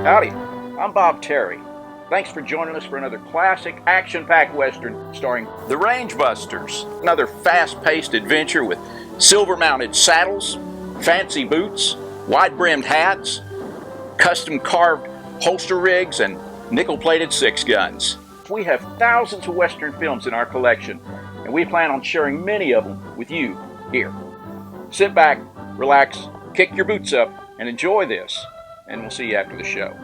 Howdy, I'm Bob Terry. Thanks for joining us for another classic action-packed Western starring the Range Busters. Another fast-paced adventure with silver-mounted saddles, fancy boots, wide-brimmed hats, custom-carved holster rigs, and nickel-plated six guns. We have thousands of Western films in our collection, and we plan on sharing many of them with you here. Sit back, relax, kick your boots up, and enjoy this, and we'll see you after the show.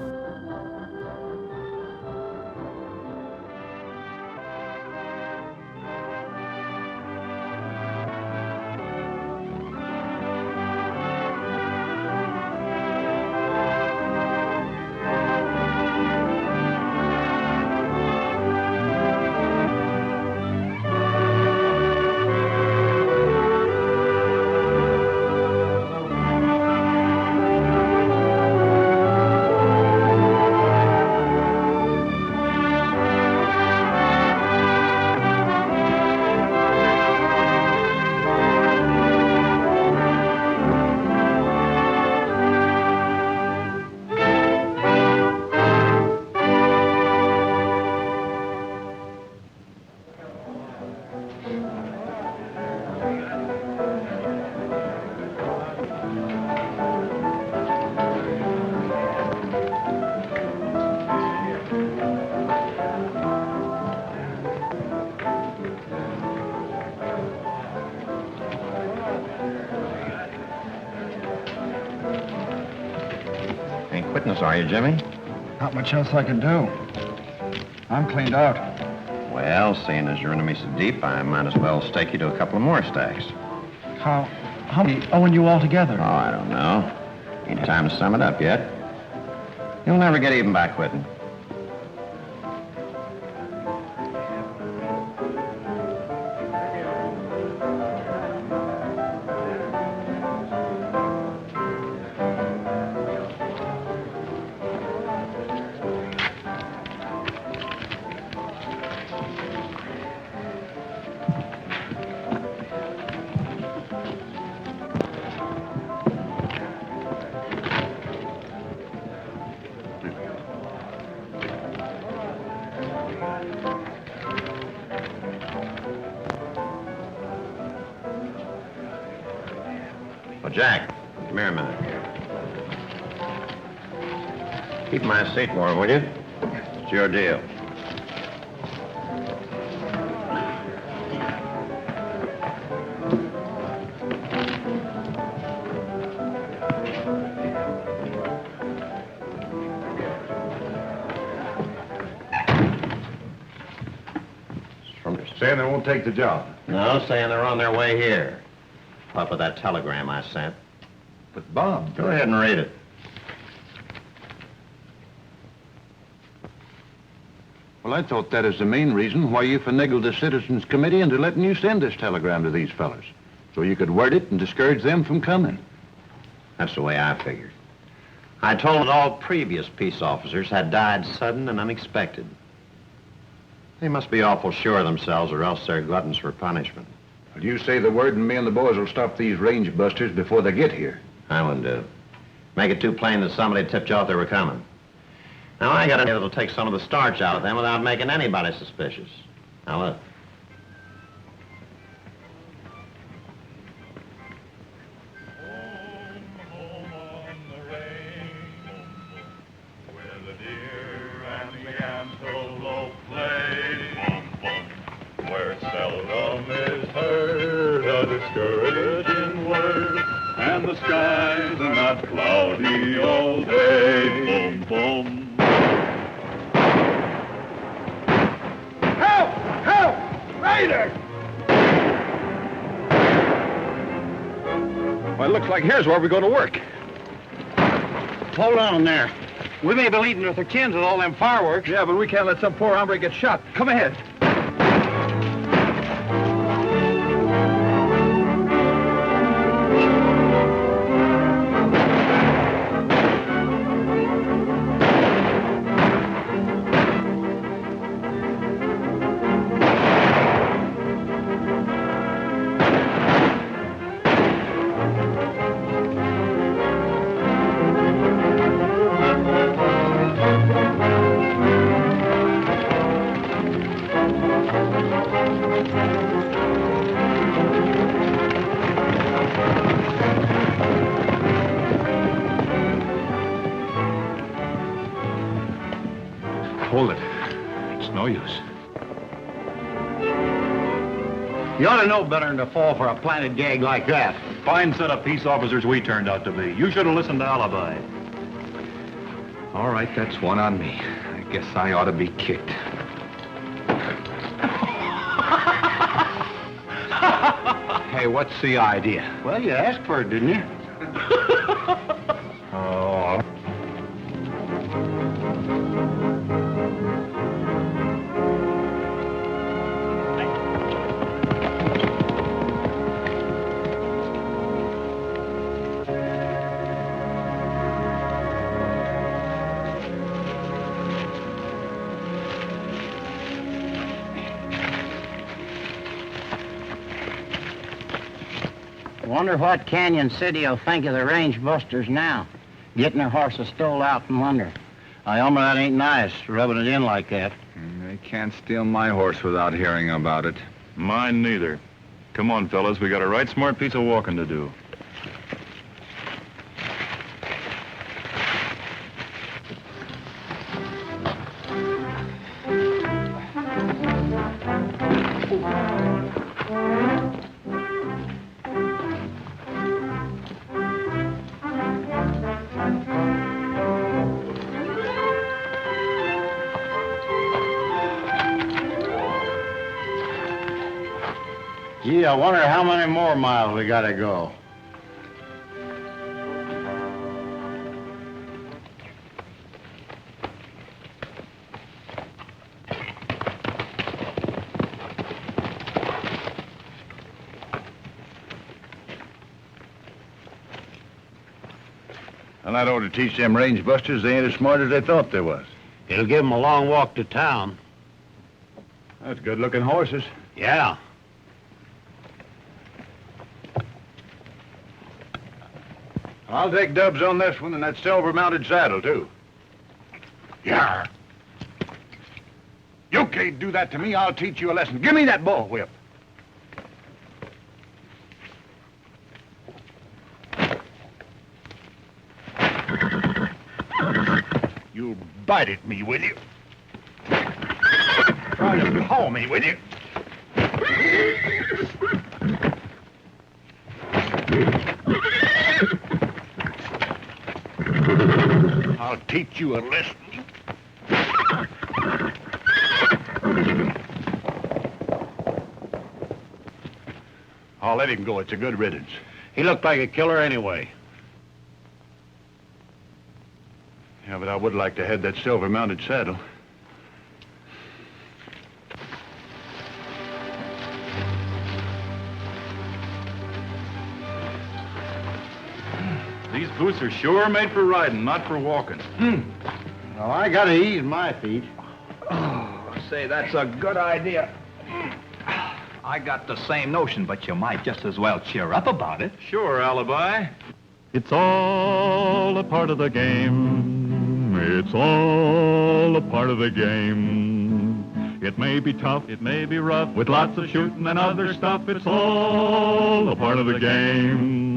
Are you, Jimmy? Not much else I can do. I'm cleaned out. Well, seeing as your enemy's so deep, I might as well stake you to a couple of more stacks. How many owing you all together? Oh, I don't know. Ain't time to sum it up yet. You'll never get even by quitting. Jack, come here a minute. Keep my seat warm, will you? It's your deal. Saying they won't take the job. No, saying they're on their way here. Up with that telegram I sent. But, Bob... Go ahead and read it. Well, I thought that is the main reason why you finagled the Citizens Committee into letting you send this telegram to these fellas. So you could word it and discourage them from coming. That's the way I figured. I told them that all previous peace officers had died sudden and unexpected. They must be awful sure of themselves, or else they're gluttons for punishment. Well, you say the word and me and the boys will stop these range busters before they get here. I wouldn't do. Make it too plain that somebody tipped you off they were coming. Now, I got an idea that'll take some of the starch out of them without making anybody suspicious. Now, look. Discouraging word, and the skies are not cloudy all day. Boom, boom. Help! Help! Raiders! Well, it looks like here's where we're going to work. Hold on there. We may be leading with the kins with all them fireworks. Yeah, but we can't let some poor hombre get shot. Come ahead. Hold it. It's no use. You ought to know better than to fall for a planted gag like that. Fine set of peace officers we turned out to be. You should have listened to Alibi. All right, that's one on me. I guess I ought to be kicked. Hey, what's the idea? Well, you asked for it, didn't you? Oh. Wonder what Canyon City will think of the range busters now. Getting their horses stole out from under. I almost that ain't nice, rubbing it in like that. They can't steal my horse without hearing about it. Mine neither. Come on, fellas, we got a right smart piece of walking to do. Gee, I wonder how many more miles we gotta go. Well, that ought to teach them range busters they ain't as smart as they thought they was. It'll give them a long walk to town. That's good-looking horses. Yeah. I'll take dubs on this one and that silver-mounted saddle, too. Yeah. You can't do that to me. I'll teach you a lesson. Give me that bullwhip. You'll bite at me, will you? Try to paw me, will you? I'll teach you a lesson. I'll let him go. It's a good riddance. He looked like a killer anyway. Yeah, but I would like to have that silver-mounted saddle. These boots are sure made for riding, not for walking. Well, I gotta ease my feet. Oh, say, that's a good idea. I got the same notion, but you might just as well cheer up about it. Sure, Alibi. It's all a part of the game. It's all a part of the game. It may be tough, it may be rough, with lots of shooting and other stuff. It's all a part of the game.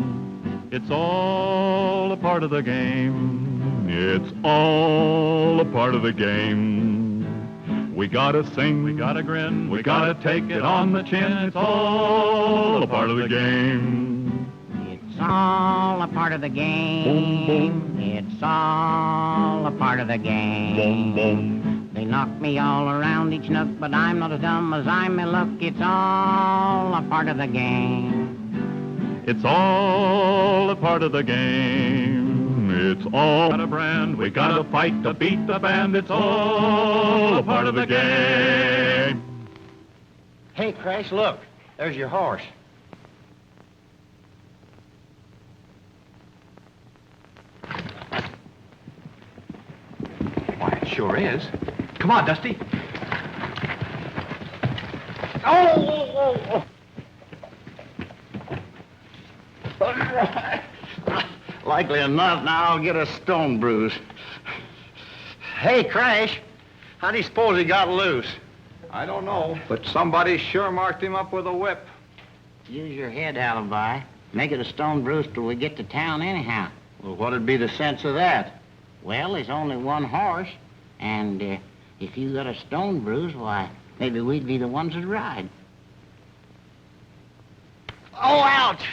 It's all a part of the game. It's all a part of the game. We gotta sing, we gotta grin, we gotta take it on the chin. It's all a part of the game. It's all a part of the game. Boom, boom. It's all a part of the game. Boom, boom. They knock me all around each nook, but I'm not as dumb as I may look. It's all a part of the game. It's all a part of the game. It's all a brand. We gotta fight to beat the band. It's all a part of the game. Hey, Crash, look. There's your horse. Why, it sure is. Come on, Dusty. Likely enough, now I'll get a stone bruise. Hey, Crash, how do you suppose he got loose? I don't know, but somebody sure marked him up with a whip. Use your head, Alibi. Make it a stone bruise till we get to town anyhow. Well, what'd be the sense of that? Well, there's only one horse, and if you got a stone bruise, why, maybe we'd be the ones that ride. Oh, ouch!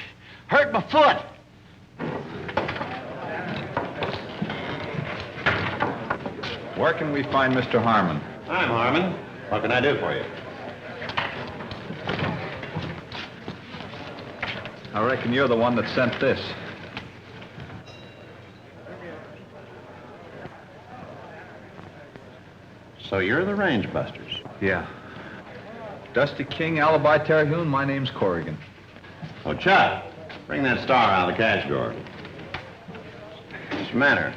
Hurt my foot. Where can we find Mr. Harmon? I'm Harmon. What can I do for you? I reckon you're the one that sent this. So you're the range busters. Yeah. Dusty King, Alibi, Terhune, my name's Corrigan. Oh, Chuck, bring that star out of the cash drawer. What's the matter?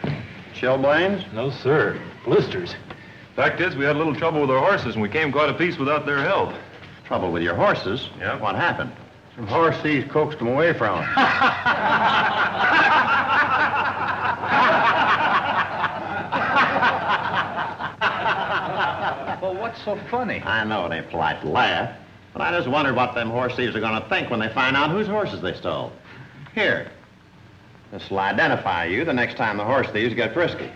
Chilblains? No, sir. Blisters. Fact is, we had a little trouble with our horses, and we came quite a piece without their help. Trouble with your horses? Yeah. What happened? Some horse thieves coaxed them away from us. Well, what's so funny? I know it ain't polite to laugh, but I just wondered what them horse thieves are going to think when they find out whose horses they stole. Here. This will identify you the next time the horse thieves get frisky.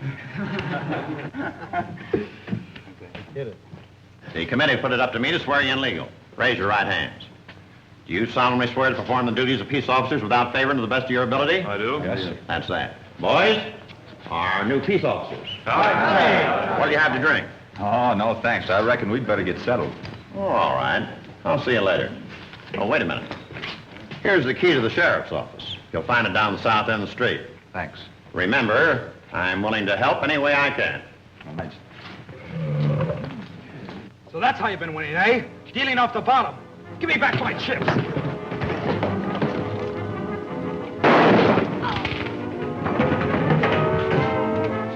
The committee put it up to me to swear you in legal. Raise your right hands. Do you solemnly swear to perform the duties of peace officers without favor and to the best of your ability? I do. Yes. That's that. Boys, our new peace officers. Aye. What do you have to drink? Oh, no, thanks. I reckon we'd better get settled. Oh, all right. I'll see you later. Oh, wait a minute. Here's the key to the sheriff's office. You'll find it down the south end of the street. Thanks. Remember, I'm willing to help any way I can. Thanks. So that's how you've been winning, eh? Stealing off the bottom. Give me back my chips.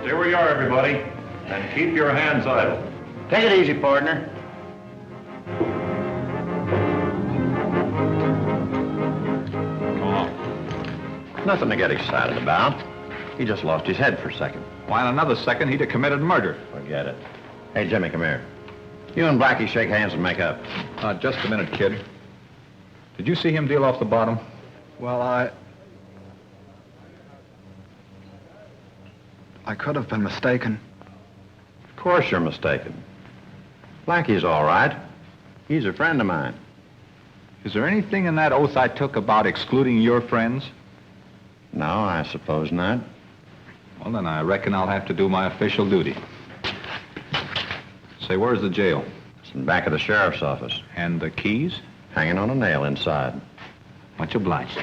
Stay where you are, everybody, and keep your hands idle. Take it easy, partner. Nothing to get excited about. He just lost his head for a second. Why, in another second, he'd have committed murder. Forget it. Hey, Jimmy, come here. You and Blackie shake hands and make up. Just a minute, kid. Did you see him deal off the bottom? Well, I could have been mistaken. Of course you're mistaken. Blackie's all right. He's a friend of mine. Is there anything in that oath I took about excluding your friends? No, I suppose not. Well, then I reckon I'll have to do my official duty. Say, where's the jail? It's in the back of the sheriff's office. And the keys? Hanging on a nail inside. Much obliged.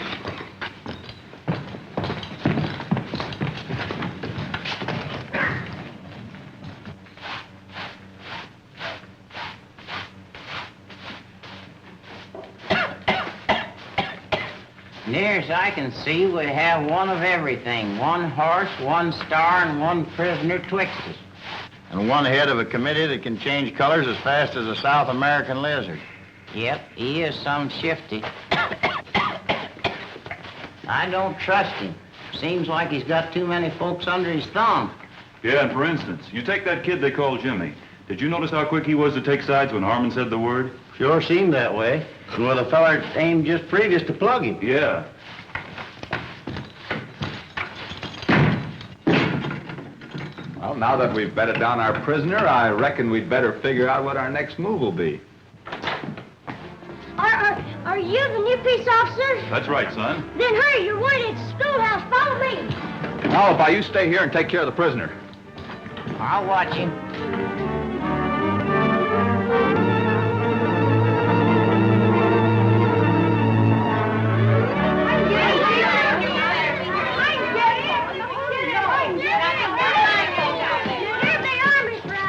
Near as I can see, we have one of everything. One horse, one star, and one prisoner twixt us. And one head of a committee that can change colors as fast as a South American lizard. Yep, he is some shifty. I don't trust him. Seems like he's got too many folks under his thumb. Yeah, and for instance, you take that kid they call Jimmy. Did you notice how quick he was to take sides when Harmon said the word? Sure seemed that way. And with a feller aimed just previous to plug him. Yeah. Well, now that we've bedded down our prisoner, I reckon we'd better figure out what our next move will be. Are you the new peace officer? That's right, son. Then hurry, you're wanted at the schoolhouse. Follow me. Alibi, you stay here and take care of the prisoner. I'll watch him.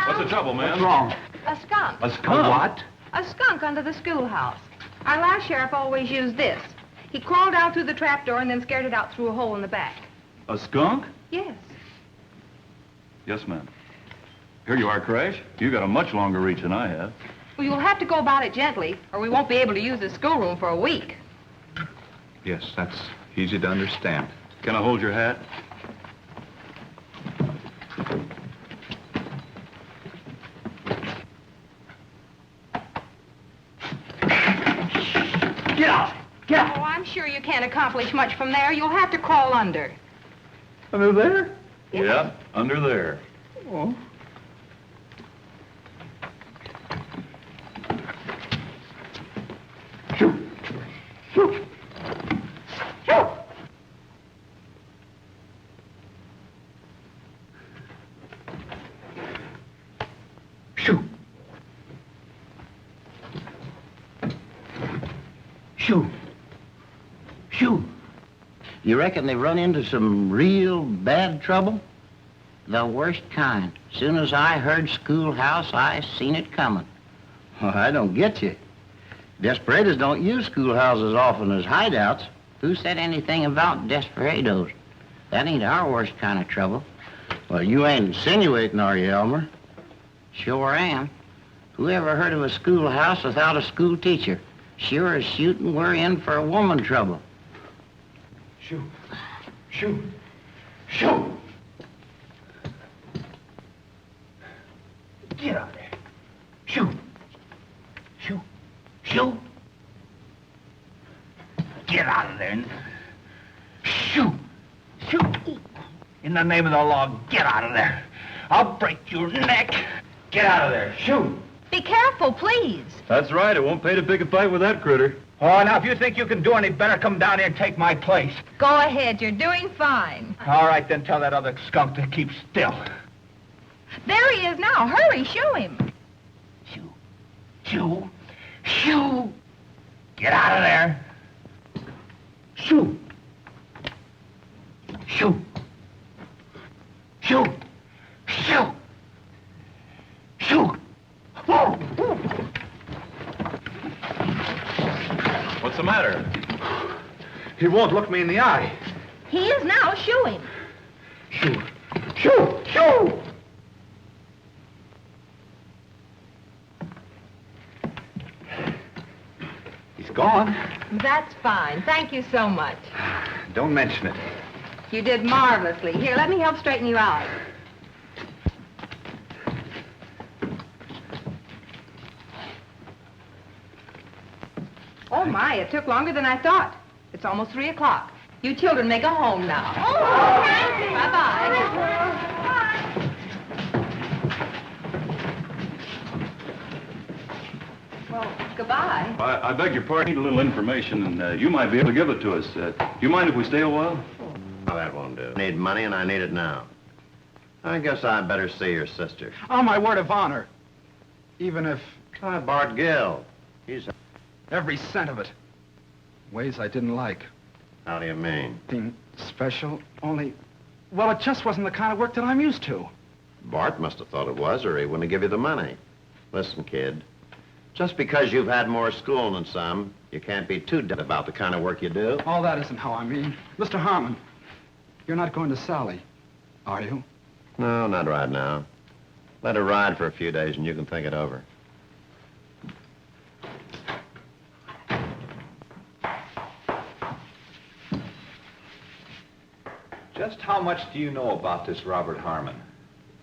What's the trouble, man? What's wrong? A skunk. A skunk? A what? A skunk under the schoolhouse. Our last sheriff always used this. He crawled out through the trapdoor and then scared it out through a hole in the back. A skunk? Yes. Yes, ma'am. Here you are, Crash. You got a much longer reach than I have. Well, you'll have to go about it gently, or we won't be able to use the schoolroom for a week. Yes, that's easy to understand. Can I hold your hat? Get out! Get out! Oh, I'm sure you can't accomplish much from there. You'll have to crawl under. Under there? Yeah, under there. Oh. Shoot! Shoot! Shoot! Shoot! Shoot! Shoot! You reckon they run into some real bad trouble? The worst kind. Soon as I heard schoolhouse, I seen it coming. Well, I don't get you. Desperados don't use schoolhouses often as hideouts. Who said anything about desperados? That ain't our worst kind of trouble. Well, you ain't insinuating, are you, Elmer? Sure am. Who ever heard of a schoolhouse without a school teacher? Sure as shooting, we're in for a woman trouble. Shoot! Shoot! Shoot! Get out of there! Shoot! Shoot! Shoot! Get out of there! Shoot! Shoot! In the name of the law, get out of there! I'll break your neck! Get out of there! Shoot! Be careful, please. That's right. It won't pay to pick a fight with that critter. Oh, now, if you think you can do any better, come down here and take my place. Go ahead. You're doing fine. All right, then tell that other skunk to keep still. There he is now. Hurry, show him. Shoo! Shoo! Shoo! Get out of there! Shoo! Shoo! Shoo! Shoo! Shoo! Oh! What's the matter? He won't look me in the eye. He is now. Shoo him. Shoo! Shoo! Shoo! He's gone. That's fine. Thank you so much. Don't mention it. You did marvelously. Here, let me help straighten you out. Oh, my, it took longer than I thought. It's almost 3 o'clock. You children may go home now. Oh, thank you. Bye-bye. Well, goodbye. I beg your pardon. I need a little information, and you might be able to give it to us. Do you mind if we stay a while? Oh, that won't do. I need money, and I need it now. I guess I'd better see your sister. On my word of honor. Even if... Try Bart Gill. He's... Every cent of it. Ways I didn't like. How do you mean? Being special, only... Well, it just wasn't the kind of work that I'm used to. Bart must have thought it was, or he wouldn't give you the money. Listen, kid. Just because you've had more schooling than some, you can't be too dead about the kind of work you do. All that isn't how I mean. Mr. Harmon, you're not going to Sally, are you? No, not right now. Let her ride for a few days and you can think it over. Just how much do you know about this Robert Harmon?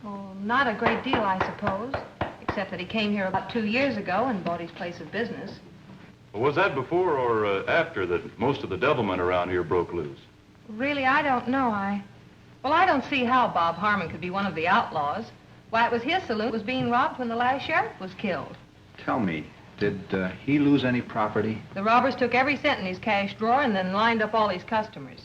Oh, not a great deal, I suppose. Except that he came here about 2 years ago and bought his place of business. Well, was that before or after that most of the devilment around here broke loose? Really, I don't know. Well, I don't see how Bob Harmon could be one of the outlaws. Why, it was his saloon was being robbed when the last sheriff was killed. Tell me, did he lose any property? The robbers took every cent in his cash drawer and then lined up all his customers.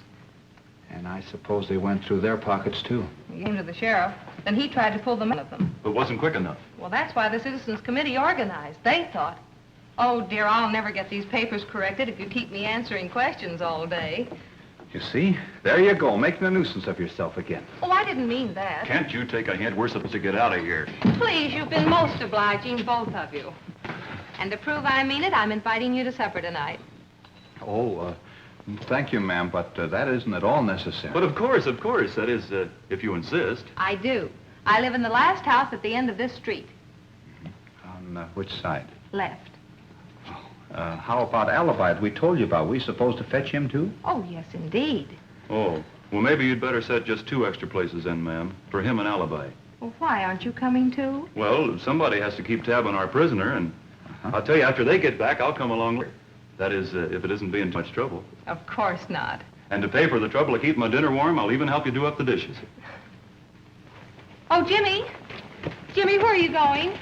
And I suppose they went through their pockets, too. He came to the sheriff. Then he tried to pull them out of them. It wasn't quick enough. Well, that's why the Citizens Committee organized. They thought, oh, dear, I'll never get these papers corrected if you keep me answering questions all day. You see? There you go, making a nuisance of yourself again. Oh, I didn't mean that. Can't you take a hint? We're supposed to get out of here. Please, you've been most obliging, both of you. And to prove I mean it, I'm inviting you to supper tonight. Oh, thank you, ma'am, but that isn't at all necessary. But of course. That is, if you insist. I do. I live in the last house at the end of this street. On which side? Left. How about Alibi that we told you about? We supposed to fetch him, too? Oh, yes, indeed. Oh, well, maybe you'd better set just 2 extra places in, ma'am, for him and Alibi. Well, why, aren't you coming, too? Well, somebody has to keep tab on our prisoner, and I'll tell you, after they get back, I'll come along later. That is, if it isn't being too much trouble. Of course not. And to pay for the trouble of keeping my dinner warm, I'll even help you do up the dishes. Oh, Jimmy. Jimmy, where are you going?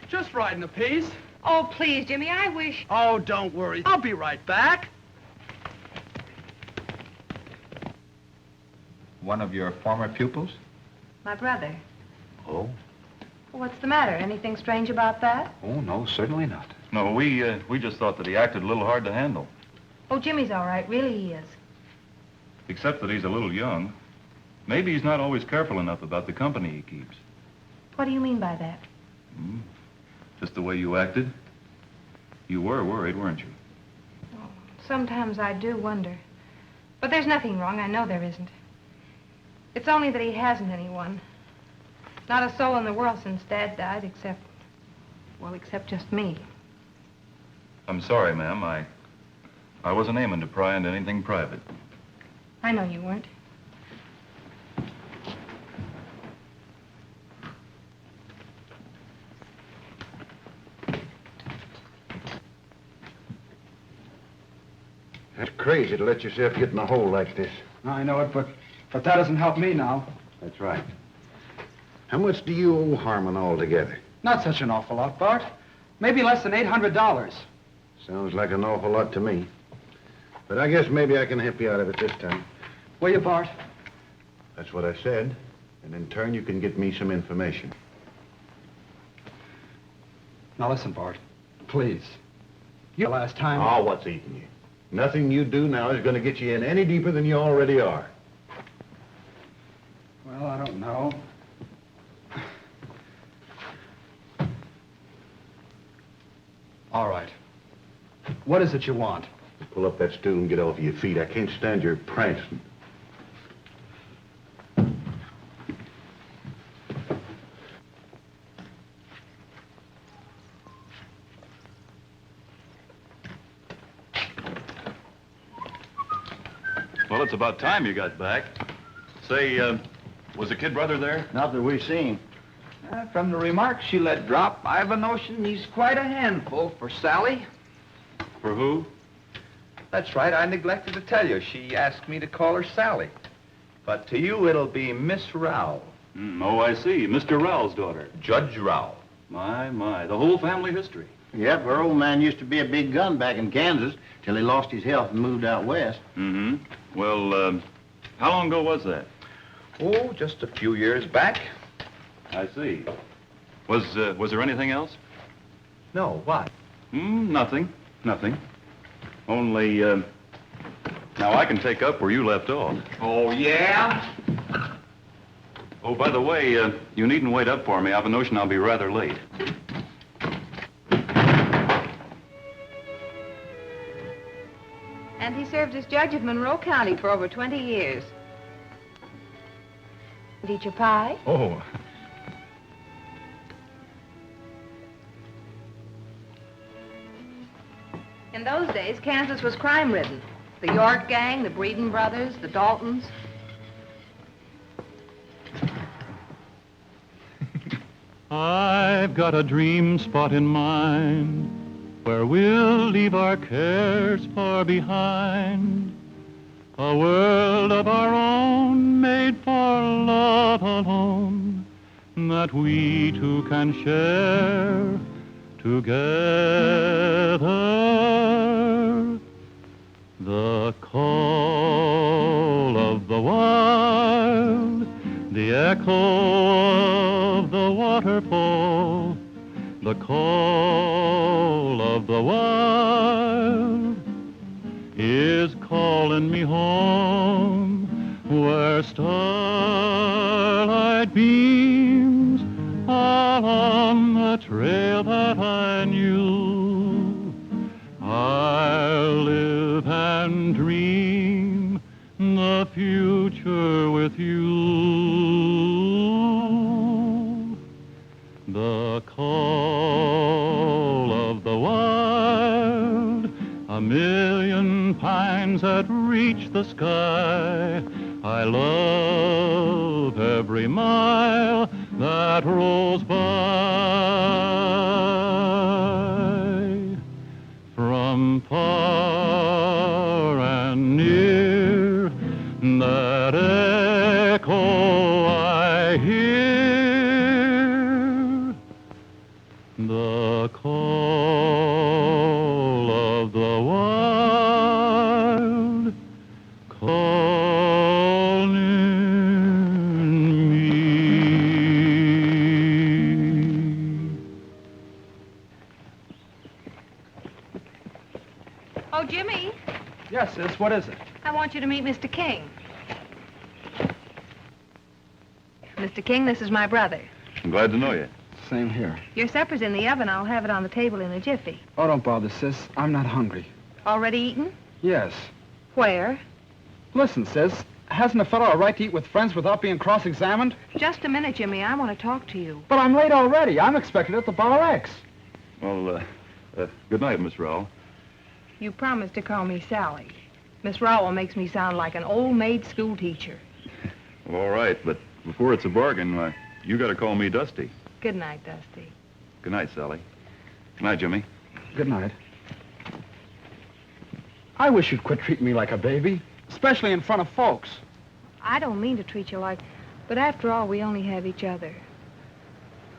Just riding a piece. Oh, please, Jimmy, I wish... Oh, don't worry. I'll be right back. One of your former pupils? My brother. Oh? What's the matter? Anything strange about that? Oh, no, certainly not. No, we just thought that he acted a little hard to handle. Oh, Jimmy's all right. Really, he is. Except that he's a little young. Maybe he's not always careful enough about the company he keeps. What do you mean by that? Just the way you acted. You were worried, weren't you? Oh, sometimes I do wonder. But there's nothing wrong. I know there isn't. It's only that he hasn't anyone. Not a soul in the world since Dad died, except just me. I'm sorry, ma'am. I wasn't aiming to pry into anything private. I know you weren't. That's crazy to let yourself get in a hole like this. I know it, but that doesn't help me now. That's right. How much do you owe Harmon altogether? Not such an awful lot, Bart. Maybe less than $800. Sounds like an awful lot to me. But I guess maybe I can help you out of it this time. Will you, Bart? That's what I said. And in turn, you can get me some information. Now listen, Bart. Please. The last time... Oh, what's eating you? Nothing you do now is going to get you in any deeper than you already are. Well, I don't know. All right. What is it you want? Pull up that stool and get off your feet. I can't stand your prancing. Well, it's about time you got back. Say, was the kid brother there? Not that we've seen. From the remarks she let drop, I've a notion he's quite a handful for Sally. For who? That's right, I neglected to tell you. She asked me to call her Sally. But to you, it'll be Miss Rowell. Oh, I see. Mr. Rowell's daughter. Judge Rowell. My. The whole family history. Yep, her old man used to be a big gun back in Kansas till he lost his health and moved out west. Mm-hmm. Well, how long ago was that? Oh, just a few years back. I see. Was there anything else? No, what? Nothing. Only, now I can take up where you left off. Oh, yeah? Oh, by the way, you needn't wait up for me. I've a notion I'll be rather late. And he served as judge of Monroe County for over 20 years. Did eat your pie? Oh. In those days, Kansas was crime-ridden. The York gang, the Breeden Brothers, the Daltons. I've got a dream spot in mind where we'll leave our cares far behind. A world of our own made for love alone that we two can share together. The call of the wild, the echo of the waterfall, the call of the wild is calling me home where starlight beams along the trail that I knew. I'll live and dream the future with you. The call of the wild, a million pines that reach the sky. I love every mile that rolls by. from far and near, that echo I hear, the call of the wild calling me. Oh, Jimmy, Yes, sis, what is it? I want you to meet Mr. King. Mr. King, this is my brother. I'm glad to know you. Same here. Your supper's in the oven. I'll have it on the table in a jiffy. Oh, don't bother, sis. I'm not hungry. Already eaten? Yes. Where? Listen, sis, hasn't a fellow a right to eat with friends without being cross-examined? Just a minute, Jimmy. I want to talk to you. But I'm late already. I'm expected at the Bar X. Well, good night, Miss Rowell. You promised to call me Sally. Miss Rowell makes me sound like an old maid school teacher. Well, all right, but before it's a bargain, you got to call me Dusty. Good night, Dusty. Good night, Sally. Good night, Jimmy. Good night. I wish you'd quit treating me like a baby, especially in front of folks. I don't mean to treat you like... But after all, we only have each other.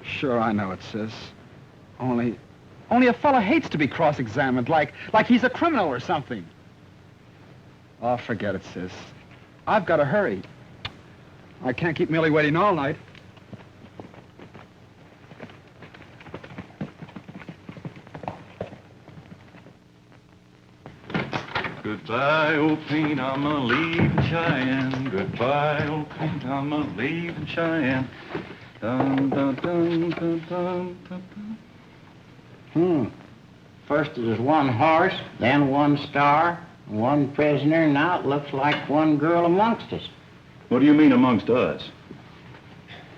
Sure, I know it, sis. Only a fella hates to be cross-examined, like he's a criminal or something. Oh, forget it, sis. I've got to hurry. I can't keep Millie waiting all night. Goodbye, old paint, I'm a-leaving Cheyenne. Goodbye, old paint, I'm a-leaving Cheyenne. Dun, dun, dun, dun, dun, dun, dun. First it was one horse, then one star, one prisoner, now it looks like one girl amongst us. What do you mean amongst us?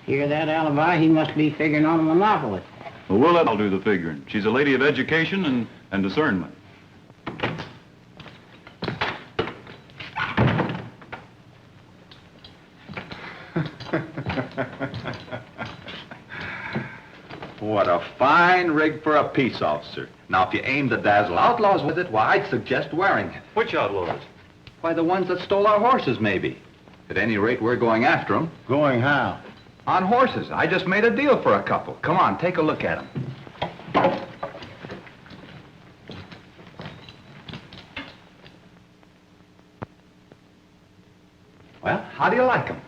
Hear that, Alibi? He must be figuring on a monopoly. Well, we'll let her do the figuring. She's a lady of education and discernment. What a fine rig for a peace officer. Now, if you aim to dazzle outlaws with it, why, I'd suggest wearing it. Which outlaws? Why, the ones that stole our horses, maybe. At any rate, we're going after them. Going how? On horses. I just made a deal for a couple. Come on, take a look at them. Well, how do you like them?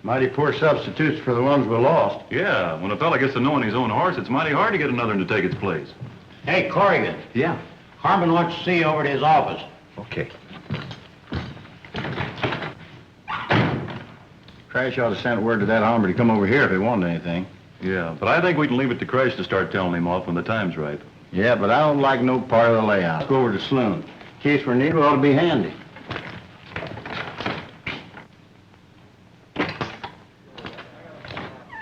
Mighty poor substitutes for the ones we lost. Yeah, when a fella gets to knowing his own horse, it's mighty hard to get another to take its place. Hey, Corrigan. Yeah? Harmon wants to see you over at his office. Okay. Crash ought to send word to that hombre to come over here if he wanted anything. Yeah, but I think we can leave it to Crash to start telling him off when the time's right. Yeah, but I don't like no part of the layout. Let's go over to Sloan. In case we're needed, we ought to be handy.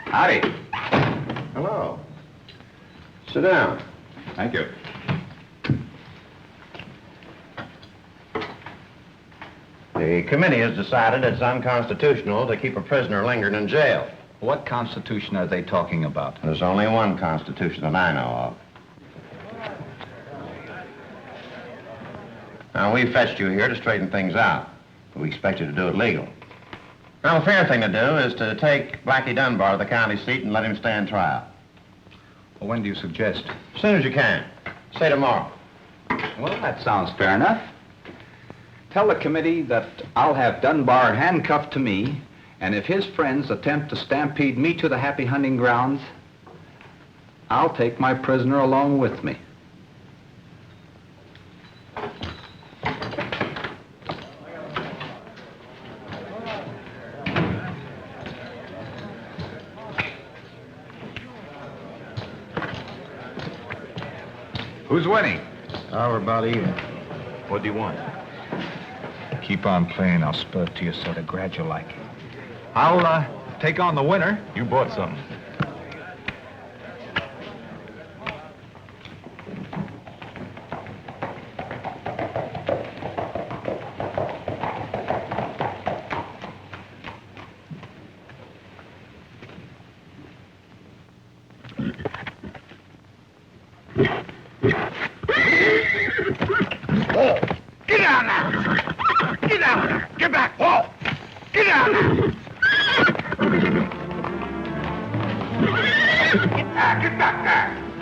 Howdy. Hello. Sit down. Thank you. The committee has decided it's unconstitutional to keep a prisoner lingering in jail. What constitution are they talking about? There's only one constitution that I know of. Now, we fetched you here to straighten things out, but we expect you to do it legal. Now, the fair thing to do is to take Blackie Dunbar to the county seat and let him stand trial. Well, when do you suggest? As soon as you can. Say tomorrow. Well, that sounds fair enough. Tell the committee that I'll have Dunbar handcuffed to me, and if his friends attempt to stampede me to the happy hunting grounds, I'll take my prisoner along with me. Who's winning? Oh, we're about even. What do you want? Keep on playing. I'll spell it to you sort of gradual like. I'll take on the winner. You bought something.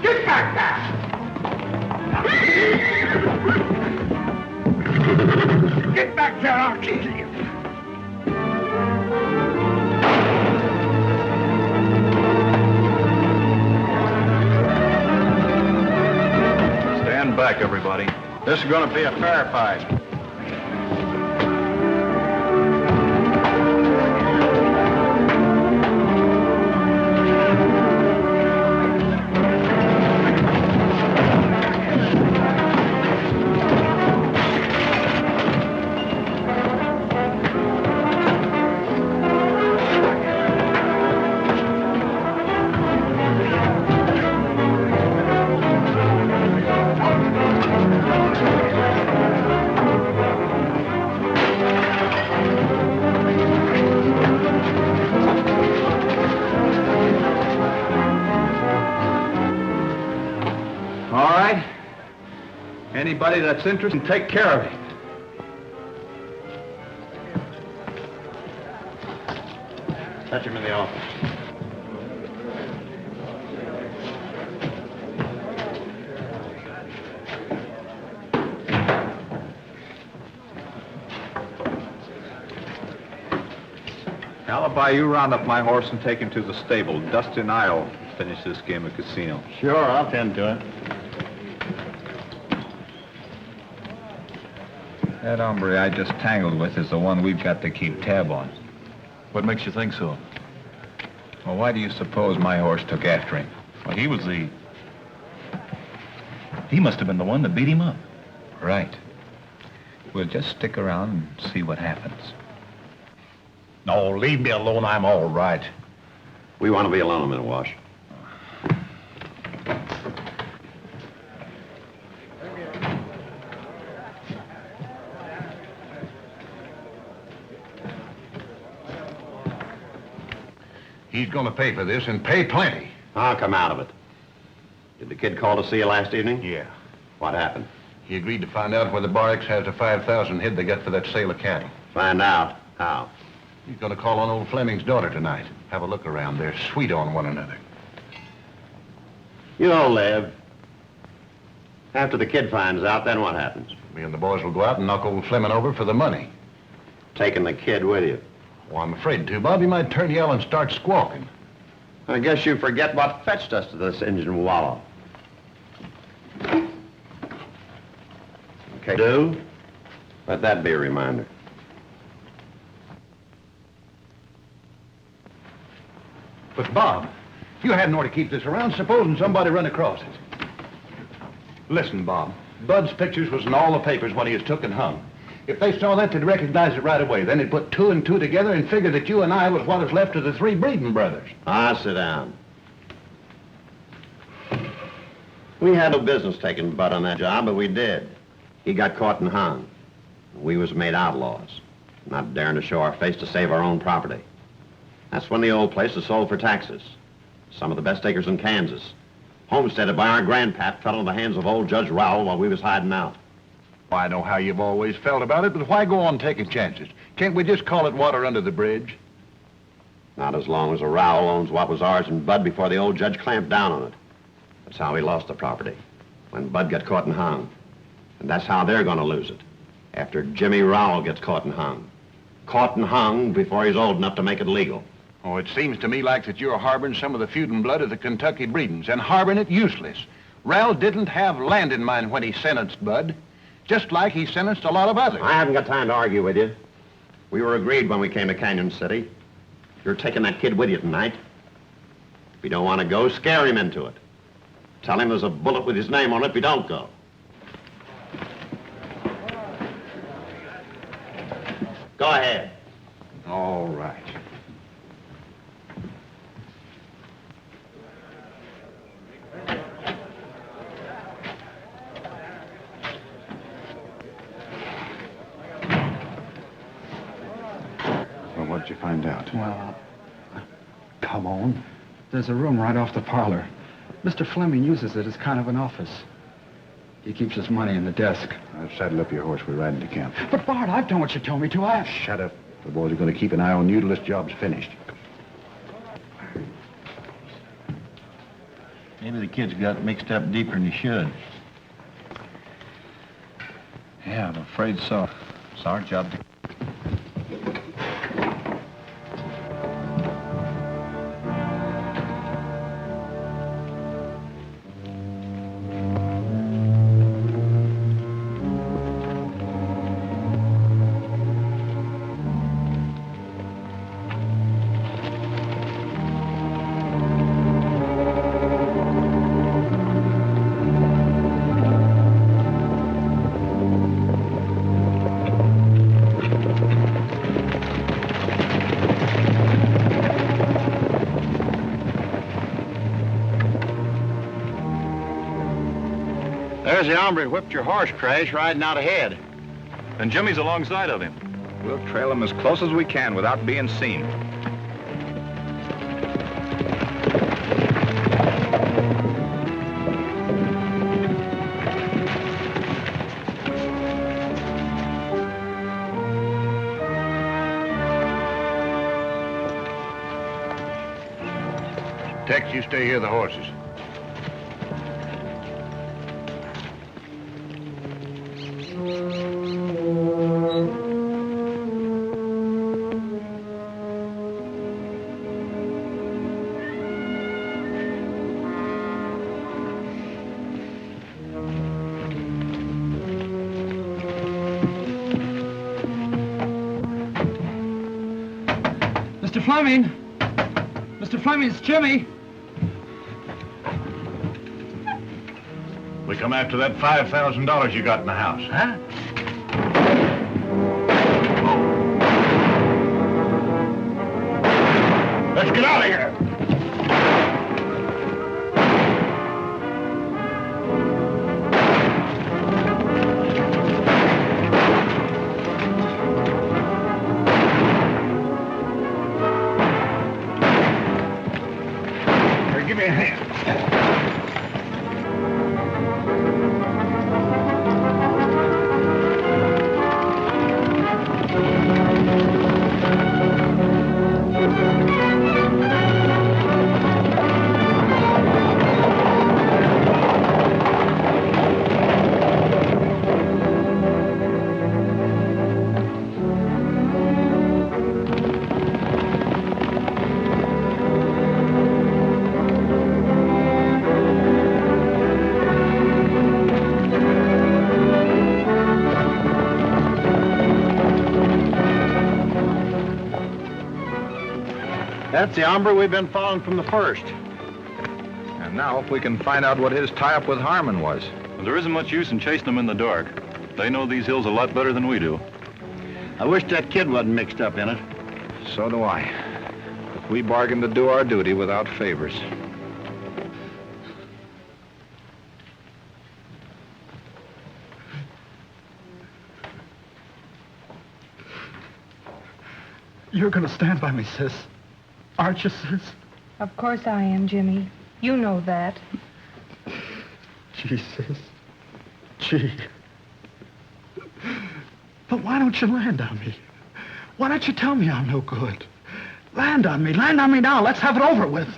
Get back there! Get back there, I'll kill you. Stand back, everybody. This is going to be a fair fight. Anybody that's interested, take care of it. Fetch him in the office. Alibi, you round up my horse and take him to the stable. Dusty and I'll finish this game of casino. Sure, I'll tend to it. That hombre I just tangled with is the one we've got to keep tab on. What makes you think so? Well, why do you suppose my horse took after him? Well, he must have been the one that beat him up. Right. We'll just stick around and see what happens. No, leave me alone. I'm all right. We want to be alone a minute, Wash. He's going to pay for this, and pay plenty. I'll come out of it. Did the kid call to see you last evening? Yeah. What happened? He agreed to find out where the barracks has the 5,000 head they got for that sale of cattle. Find out. How? He's going to call on old Fleming's daughter tonight. Have a look around. They're sweet on one another. You'll live. After the kid finds out, then what happens? Me and the boys will go out and knock old Fleming over for the money. Taking the kid with you. Well, I'm afraid to, Bob. He might turn yell and start squawking. I guess you forget what fetched us to this engine wallow. Okay, do? Let that be a reminder. But, Bob, you hadn't ought to keep this around. Supposing somebody run across it. Listen, Bob. Bud's pictures was in all the papers when he was took and hung. If they saw that, they'd recognize it right away. Then they'd put 2 and 2 together and figure that you and I was what was left of the 3 Breeden brothers. Sit down. We had no business taking Bud on that job, but we did. He got caught and hung. We was made outlaws, not daring to show our face to save our own property. That's when the old place was sold for taxes. Some of the best acres in Kansas. Homesteaded by our grandpap fell into the hands of old Judge Rowell while we was hiding out. I know how you've always felt about it, but why go on taking chances? Can't we just call it water under the bridge? Not as long as a Rowell owns what was ours and Bud before the old judge clamped down on it. That's how we lost the property, when Bud got caught and hung. And that's how they're going to lose it, after Jimmy Rowell gets caught and hung. Caught and hung before he's old enough to make it legal. Oh, it seems to me like that you're harboring some of the feud and blood of the Kentucky Breedens, and harboring it useless. Rowell didn't have land in mind when he sentenced Bud. Just like he sentenced a lot of others. I haven't got time to argue with you. We were agreed when we came to Canyon City. You're taking that kid with you tonight. If you don't want to go, scare him into it. Tell him there's a bullet with his name on it if you don't go. Go ahead. All right. What'd you find out? Well, come on. There's a room right off the parlor. Mr. Fleming uses it as kind of an office. He keeps his money in the desk. Saddle up your horse. We're riding to camp. But, Bart, I've done what you told me to. Shut up. The boys are going to keep an eye on you till this job's finished. Maybe the kid's got mixed up deeper than he should. Yeah, I'm afraid so. It's our job to... There's the hombre who whipped your horse, Crash, riding out ahead. And Jimmy's alongside of him. We'll trail him as close as we can without being seen. Tex, you stay here, the horses. Mr. Fleming! Mr. Fleming, it's Jimmy! We come after that $5,000 you got in the house. Huh? Let's get out of here. Here, give me a hand. That's the hombre we've been following from the first. And now, if we can find out what his tie-up with Harmon was. Well, there isn't much use in chasing them in the dark. They know these hills a lot better than we do. I wish that kid wasn't mixed up in it. So do I. But we bargained to do our duty without favors. You're gonna stand by me, sis. Aren't you, sis? Of course I am, Jimmy. You know that. Gee, sis. Gee. But why don't you land on me? Why don't you tell me I'm no good? Land on me. Land on me now. Let's have it over with.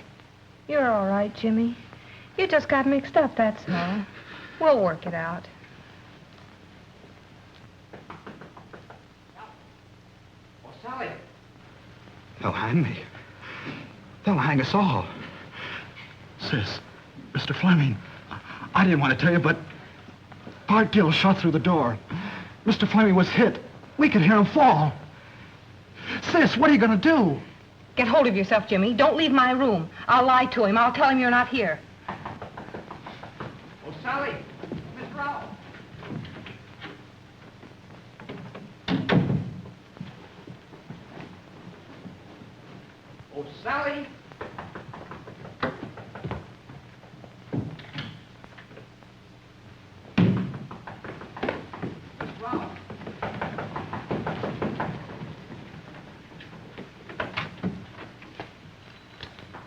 You're all right, Jimmy. You just got mixed up, that's all. We'll work it out. Oh, Sally. They'll hang me. They'll hang us all. Sis, Mr. Fleming, I didn't want to tell you, but Bart Gill shot through the door. Mr. Fleming was hit. We could hear him fall. Sis, what are you going to do? Get hold of yourself, Jimmy. Don't leave my room. I'll lie to him. I'll tell him you're not here. Oh, Sally. Miss Rowell. Oh, Sally.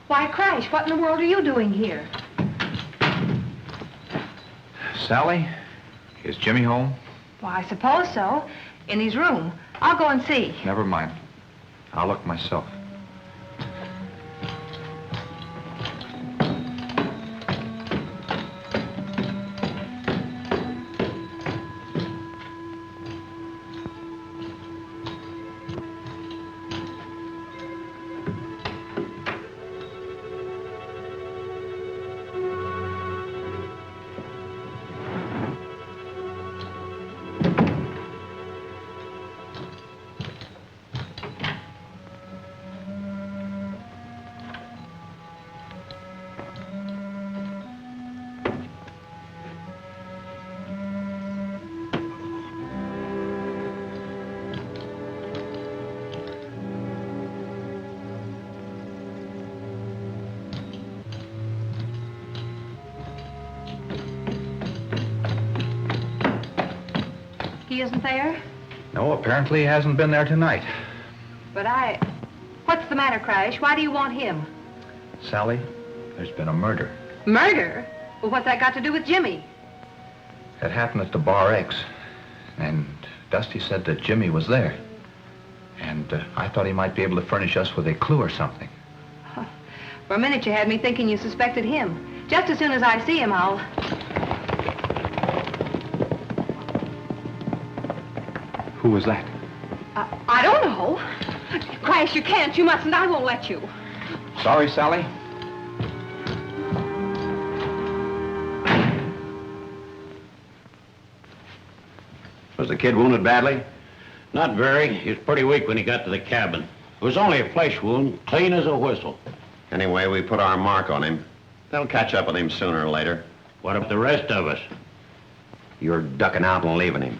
Why, Crash, what in the world are you doing here? Sally, is Jimmy home? Why, I suppose so. In his room. I'll go and see. Never mind. I'll look myself. He isn't there? No, apparently he hasn't been there tonight. But What's the matter, Crash? Why do you want him? Sally, there's been a murder. Murder? Well, what's that got to do with Jimmy? It happened at the Bar X. And Dusty said that Jimmy was there. And I thought he might be able to furnish us with a clue or something. For a minute, you had me thinking you suspected him. Just as soon as I see him, I'll... Who was that? I don't know. Crash, you can't. You mustn't. I won't let you. Sorry, Sally. Was the kid wounded badly? Not very. He was pretty weak when he got to the cabin. It was only a flesh wound, clean as a whistle. Anyway, we put our mark on him. They'll catch up with him sooner or later. What about the rest of us? You're ducking out and leaving him.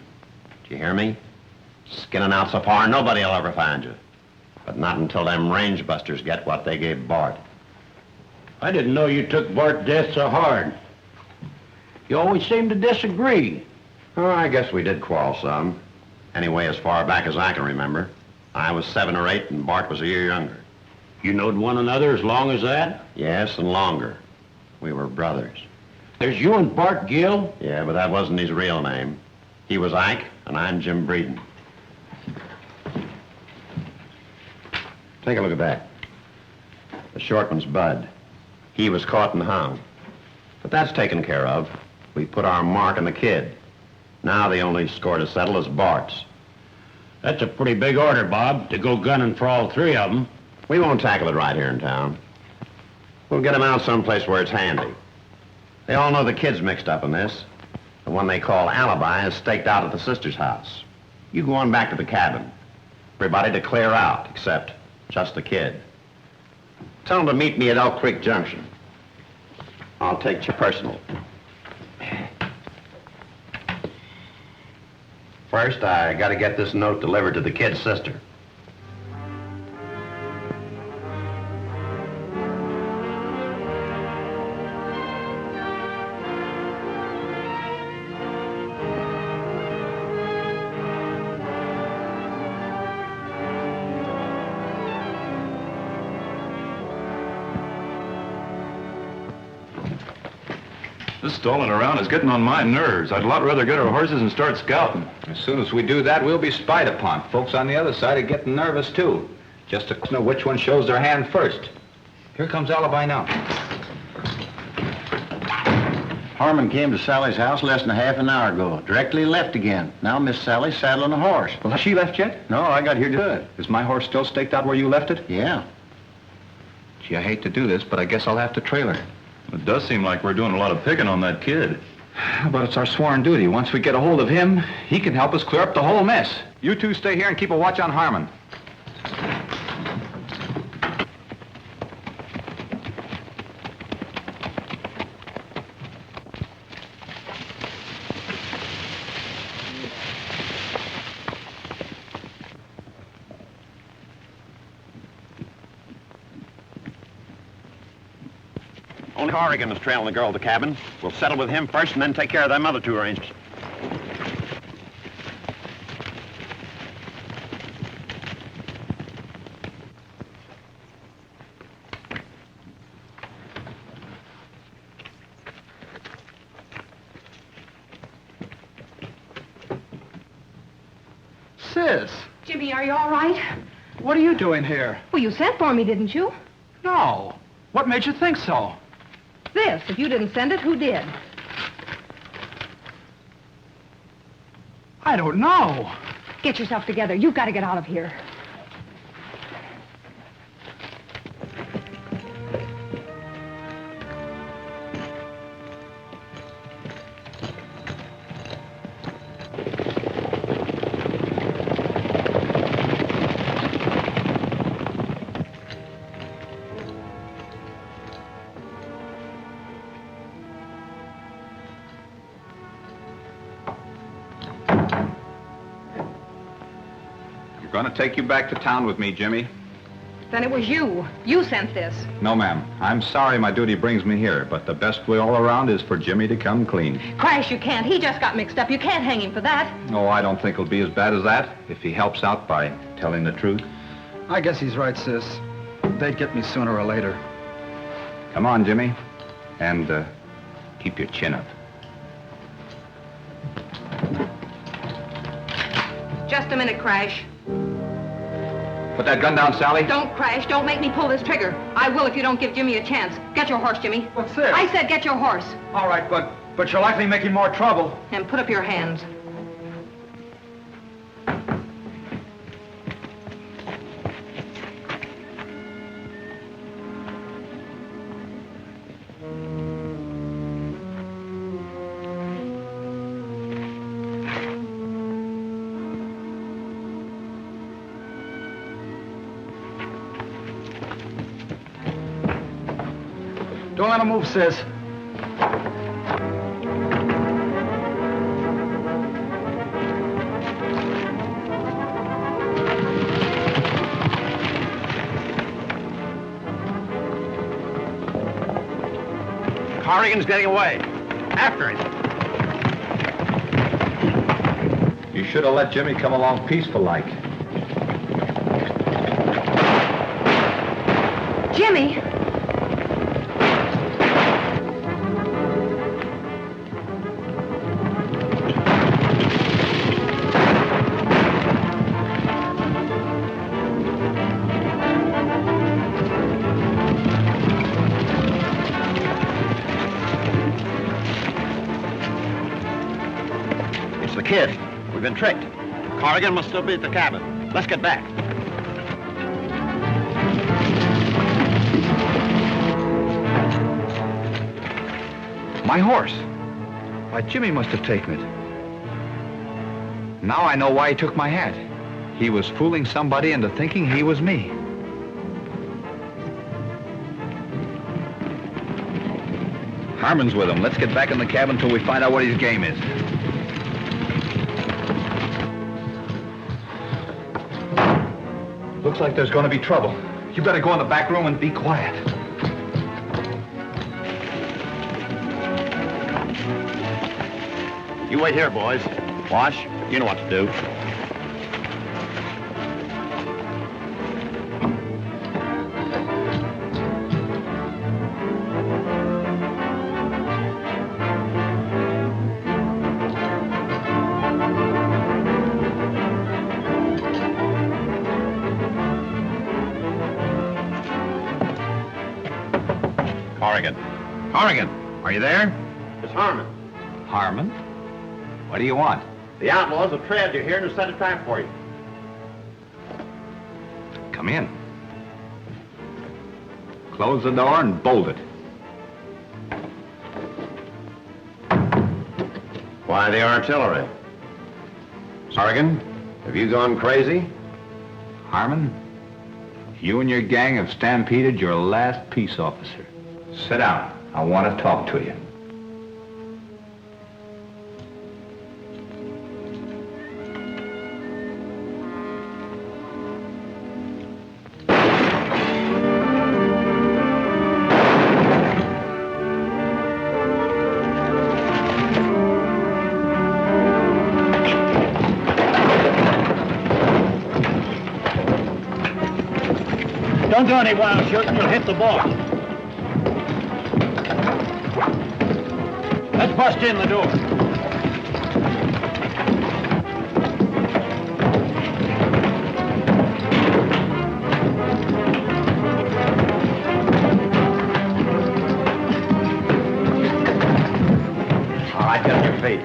Do you hear me? Skinning out so far, nobody'll ever find you. But not until them range busters get what they gave Bart. I didn't know you took Bart's death so hard. You always seem to disagree. Oh, I guess we did quarrel some. Anyway, as far back as I can remember. I was 7 or 8 and Bart was a year younger. You knowed one another as long as that? Yes, and longer. We were brothers. There's you and Bart Gill? Yeah, but that wasn't his real name. He was Ike, and I'm Jim Breeden. Take a look at that. The short one's Bud. He was caught and hung. But that's taken care of. We put our mark on the kid. Now the only score to settle is Bart's. That's a pretty big order, Bob, to go gunning for all 3 of them. We won't tackle it right here in town. We'll get them out someplace where it's handy. They all know the kid's mixed up in this. The one they call Alibi is staked out at the sister's house. You go on back to the cabin. Everybody to clear out, except just the kid. Tell them to meet me at Elk Creek Junction. I'll take you personal. First, I gotta get this note delivered to the kid's sister. This stalling around is getting on my nerves. I'd a lot rather get our horses and start scouting. As soon as we do that, we'll be spied upon. Folks on the other side are getting nervous, too. Just to know which one shows their hand first. Here comes Alibi now. Harmon came to Sally's house less than a half an hour ago. Directly left again. Now Miss Sally's saddling a horse. Well, has she left yet? No, I got here good. Is my horse still staked out where you left it? Yeah. Gee, I hate to do this, but I guess I'll have to trail her. It does seem like we're doing a lot of picking on that kid. But it's our sworn duty. Once we get a hold of him, he can help us clear up the whole mess. You two stay here and keep a watch on Harmon. Only Corrigan is trailing the girl to the cabin. We'll settle with him first and then take care of them other 2 arrangements. Sis, Jimmy, are you all right? what are you doing here? Well, you sent for me, didn't you? No. What made you think so? This. If you didn't send it, who did? I don't know. Get yourself together. You've got to get out of here. I'm going to take you back to town with me, Jimmy. Then it was you. You sent this. No, ma'am. I'm sorry my duty brings me here, but the best way all around is for Jimmy to come clean. Crash, you can't. He just got mixed up. You can't hang him for that. No, I don't think it'll be as bad as that if he helps out by telling the truth. I guess he's right, sis. They'd get me sooner or later. Come on, Jimmy. And keep your chin up. Just a minute, Crash. Put that gun down, Sally. Don't, Crash. Don't make me pull this trigger. I will if you don't give Jimmy a chance. Get your horse, Jimmy. What's this? I said get your horse. All right, but you're likely making more trouble. And put up your hands. Don't let him move, sis. Corrigan's getting away. After him. You should have let Jimmy come along peaceful-like. Jimmy! It's the kid. We've been tricked. Corrigan must still be at the cabin. Let's get back. My horse. Why, Jimmy must have taken it. Now I know why he took my hat. He was fooling somebody into thinking he was me. Harmon's with him. Let's get back in the cabin until we find out what his game is. Looks like there's going to be trouble. You better go in the back room and be quiet. You wait here, boys. Wash, you know what to do. Corrigan. Corrigan, are you there? It's Harmon. Harmon? What do you want? The outlaws have trailed you here and have set a trap for you. Come in. Close the door and bolt it. Why the artillery? Corrigan, have you gone crazy? Harmon, you and your gang have stampeded your last peace officer. Sit down. I want to talk to you. Don't do any wild shooting, you'll hit the ball. Let's bust in the door. All right, get on your feet.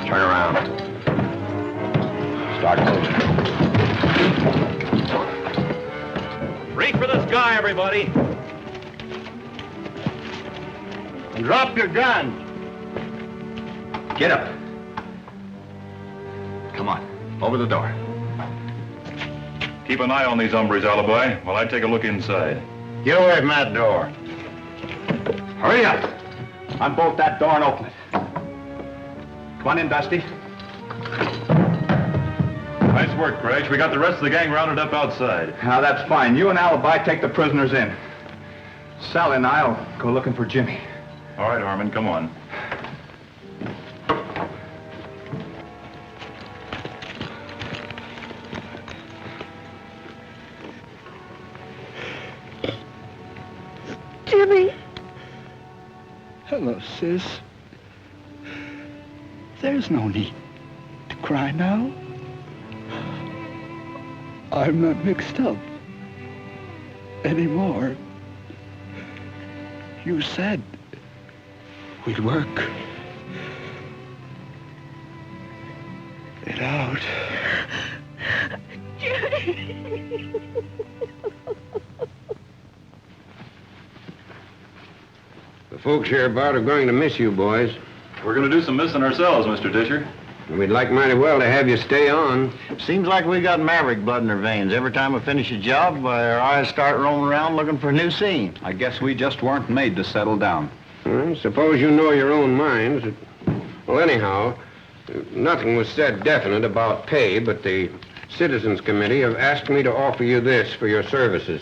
Turn around. Start moving. Reach for the sky, everybody. And drop your guns. Get up. Come on, over the door. Keep an eye on these hombres, Alibi, while I take a look inside. Get away from that door. Hurry up. Unbolt that door and open it. Come on in, Dusty. Nice work, Crash. We got the rest of the gang rounded up outside. Now, that's fine. You and Alibi take the prisoners in. Sally and I'll go looking for Jimmy. All right, Harmon, come on. Jimmy. Hello, sis. There's no need to cry now. I'm not mixed up anymore. You said we'd work it out. The folks here about are going to miss you, boys. We're going to do some missing ourselves, Mr. Disher. We'd like mighty well to have you stay on. Seems like we got maverick blood in our veins. Every time we finish a job, our eyes start roaming around looking for a new scene. I guess we just weren't made to settle down. Well, suppose you know your own minds. Well, anyhow, nothing was said definite about pay, but the Citizens Committee have asked me to offer you this for your services.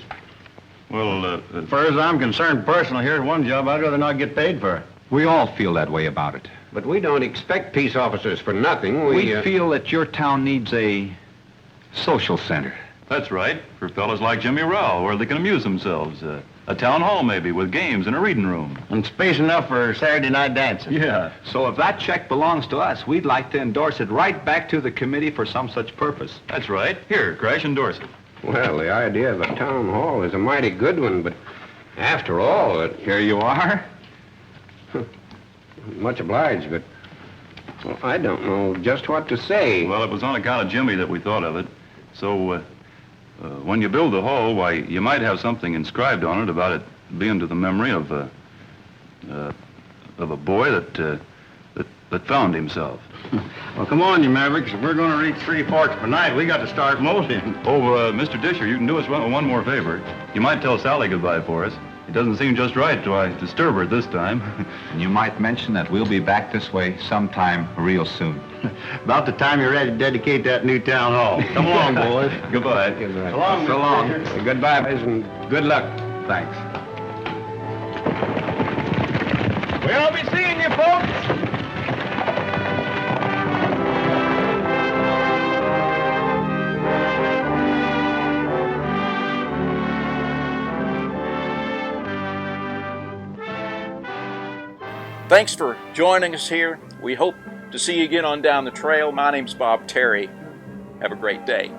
Well, as far as I'm concerned, personally, here's one job I'd rather not get paid for. We all feel that way about it. But we don't expect peace officers for nothing. We feel that your town needs a social center. That's right, for fellas like Jimmy Rowell, where they can amuse themselves. A town hall, maybe, with games and a reading room. And space enough for Saturday night dancing. Yeah. So if that check belongs to us, we'd like to endorse it right back to the committee for some such purpose. That's right. Here, Crash, endorse it. Well, the idea of a town hall is a mighty good one, but after all, Here you are. Much obliged, but well, I don't know just what to say. Well, it was on account of Jimmy that we thought of it. So, when you build the hall, why, you might have something inscribed on it about it being to the memory of a boy that found himself. Well, come on, you Mavericks. If we're going to reach Three Forks tonight, we got to start motioning. Oh, Mr. Disher, you can do us one more favor. You might tell Sally goodbye for us. It doesn't seem just right to disturb her this time. And you might mention that we'll be back this way sometime real soon. About the time you're ready to dedicate that new town hall. Come along, boys. Goodbye. Goodbye. So long, So long. Goodbye, boys, and good luck. Thanks. We'll be seeing you, folks. Thanks for joining us here. We hope to see you again on Down the Trail. My name's Bob Terry. Have a great day.